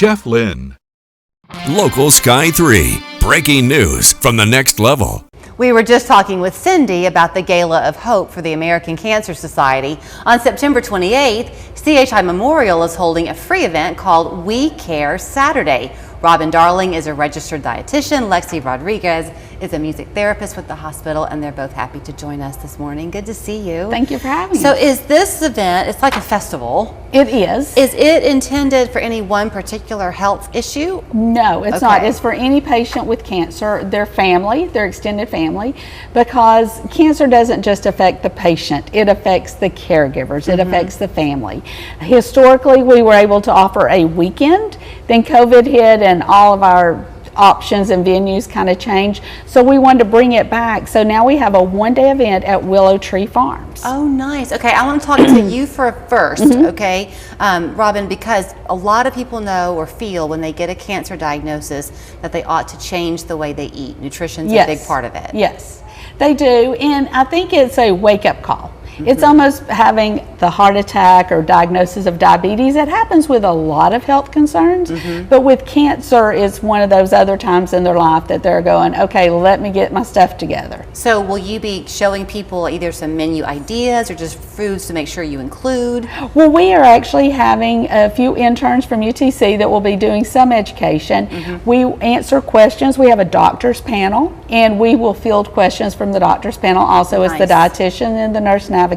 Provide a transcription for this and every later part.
Jeff Lynn. Local Sky 3, breaking news from the next level. We were just talking with Cindy about the Gala of Hope for the American Cancer Society. On September 28th, CHI Memorial is holding a free event called We Care Saturday. Robin Darling is a registered dietitian. Lexi Rodriguez is a music therapist with the hospital, and they're both happy to join us this morning. Good to see you. Thank you for having me. So is this event, it's like a festival. It is. Is it intended for any one particular health issue? No, it's not. It's for any patient with cancer, their family, their extended family, because cancer doesn't just affect the patient, it affects the caregivers, it affects the family. Historically, we were able to offer a weekend, then COVID hit and all of our options and venues kind of changed, so we wanted to bring it back. So now we have a one-day event at Willow Tree Farms. Oh, nice. Okay, I want to talk to you first, okay, Robin, because a lot of people know or feel when they get a cancer diagnosis that they ought to change the way they eat. Nutrition's a big part of it. Yes, they do, and I think it's a wake-up call. It's almost having the heart attack or diagnosis of diabetes. It happens with a lot of health concerns, but with cancer, it's one of those other times in their life that they're going, okay, let me get my stuff together. So will you be showing people either some menu ideas or just foods to make sure you include? Well, we are actually having a few interns from UTC that will be doing some education. We answer questions. We have a doctor's panel, and we will field questions from the doctor's panel also as the dietitian and the nurse navigators.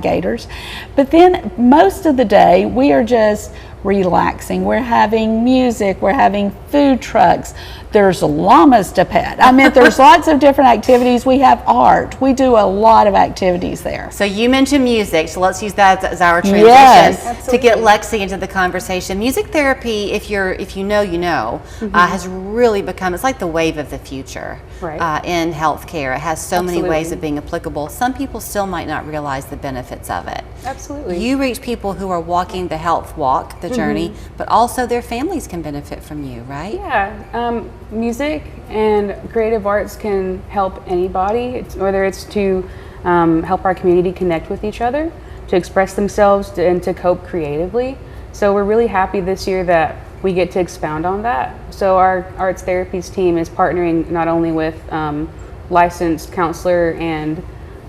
But then most of the day we are just relaxing. We're having music, we're having food trucks, there's llamas to pet. I mean, there's lots of different activities. We have art. We do a lot of activities there. So you mentioned music, so let's use that as our transition to get Lexi into the conversation. Music therapy, if you know, has really become, it's like the wave of the future in healthcare. It has so many ways of being applicable. Some people still might not realize the benefits of it. Absolutely. You reach people who are walking the health walk, the journey, but also their families can benefit from you, right? Yeah. Music and creative arts can help anybody, whether it's to help our community connect with each other, to express themselves, and to cope creatively. So we're really happy this year that we get to expound on that. So our arts therapies team is partnering not only with licensed counselor and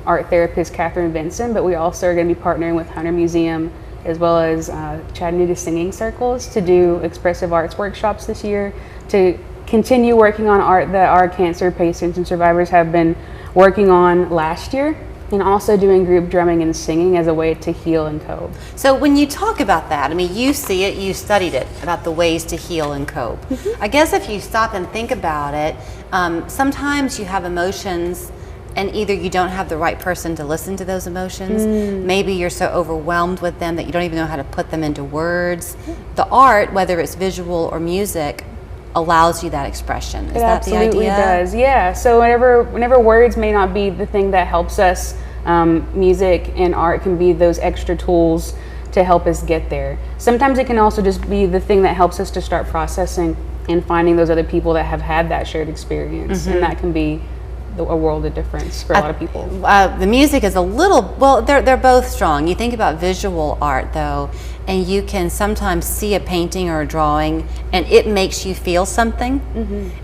art therapist Catherine Benson, but we also are going to be partnering with Hunter Museum as well as Chattanooga Singing Circles to do expressive arts workshops this year, to continue working on art that our cancer patients and survivors have been working on last year, and also doing group drumming and singing as a way to heal and cope. So when you talk about that, I mean, you see it, you studied it, about the ways to heal and cope. I guess if you stop and think about it, sometimes you have emotions and either you don't have the right person to listen to those emotions, maybe you're so overwhelmed with them that you don't even know how to put them into words. The art, whether it's visual or music, allows you that expression. Is that the idea? It absolutely does, yeah. So whenever words may not be the thing that helps us, music and art can be those extra tools to help us get there. Sometimes it can also just be the thing that helps us to start processing and finding those other people that have had that shared experience, and that can be a world of difference for a lot of people. The music is a little, well, they're both strong. You think about visual art though, and you can sometimes see a painting or a drawing and it makes you feel something,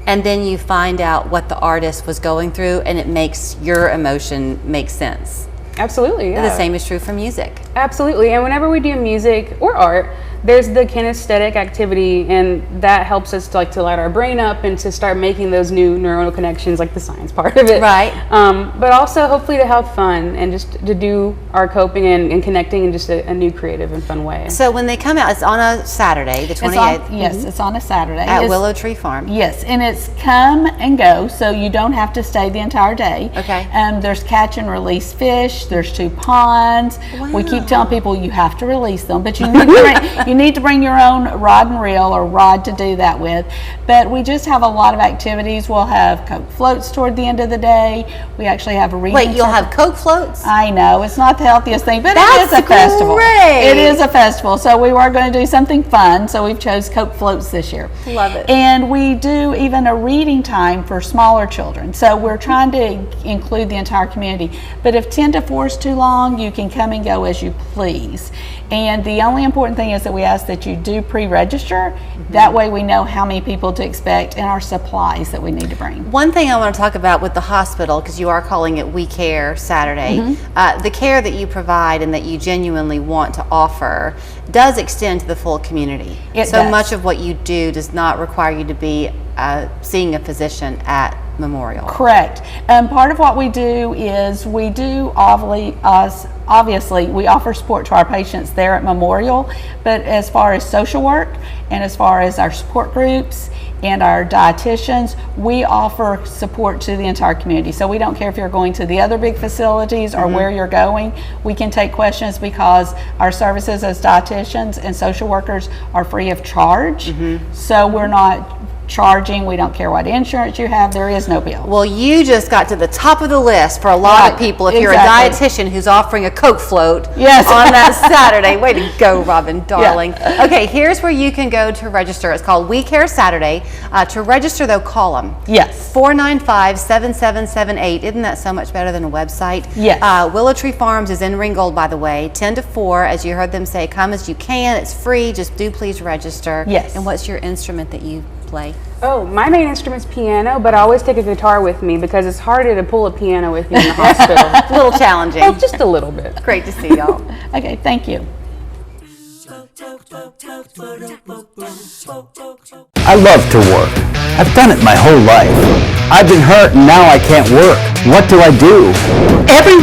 and then you find out what the artist was going through and it makes your emotion make sense. Absolutely, yeah. And the same is true for music. Absolutely, and whenever we do music or art, there's the kinesthetic activity, and that helps us to light our brain up and to start making those new neuronal connections, like the science part of it. Right. But also hopefully to have fun and just to do our coping and connecting in just a new creative and fun way. So when they come out, it's on a Saturday, the 28th. Yes, it's on a Saturday. At Willow Tree Farm. Yes, and it's come and go, so you don't have to stay the entire day. Okay. There's catch and release fish, there's 2 ponds. Wow. We keep telling people you have to release them, but you need to bring your own rod and reel or rod to do that with. But we just have a lot of activities. We'll have Coke floats toward the end of the day. We actually have a reading. Wait, you'll have Coke floats? I know, it's not the healthiest thing, but That's it is a festival. great. It is a festival, so we were going to do something fun, so we've chose Coke floats this year. Love it. And we do even a reading time for smaller children, so we're trying to include the entire community. But if 10 to 4 is too long, you can come and go as you please. And the only important thing is that we ask that you do pre-register. That way we know how many people to expect and our supplies that we need to bring. One thing I want to talk about with the hospital, because you are calling it We Care Saturday, the care that you provide and that you genuinely want to offer does extend to the full community. It so does. much of what you do does not require you to be seeing a physician at Memorial. Correct. Part of what we do is we do obviously we offer support to our patients there at Memorial, but as far as social work and as far as our support groups and our dietitians, we offer support to the entire community. So we don't care if you're going to the other big facilities or where you're going. We can take questions because our services as dietitians and social workers are free of charge. So we're not charging. We don't care what insurance you have. There is no bill. Well, you just got to the top of the list for a lot of people. If you're a dietitian who's offering a Coke float on that Saturday. Way to go, Robin, darling. Yeah. Okay, here's where you can go to register. It's called We Care Saturday. To register, though, call them. Yes. 495-7778. Isn't that so much better than a website? Yes. Willow Tree Farms is in Ringgold, by the way, 10 to 4. As you heard them say, come as you can. It's free. Just do please register. Yes. And what's your instrument that you play? Oh, my main instrument's piano, but I always take a guitar with me because it's harder to pull a piano with you in the hospital. A little challenging. Oh, just a little bit. Great to see y'all. Okay, thank you. I love to work. I've done it my whole life. I've been hurt and now I can't work. What do I do? Every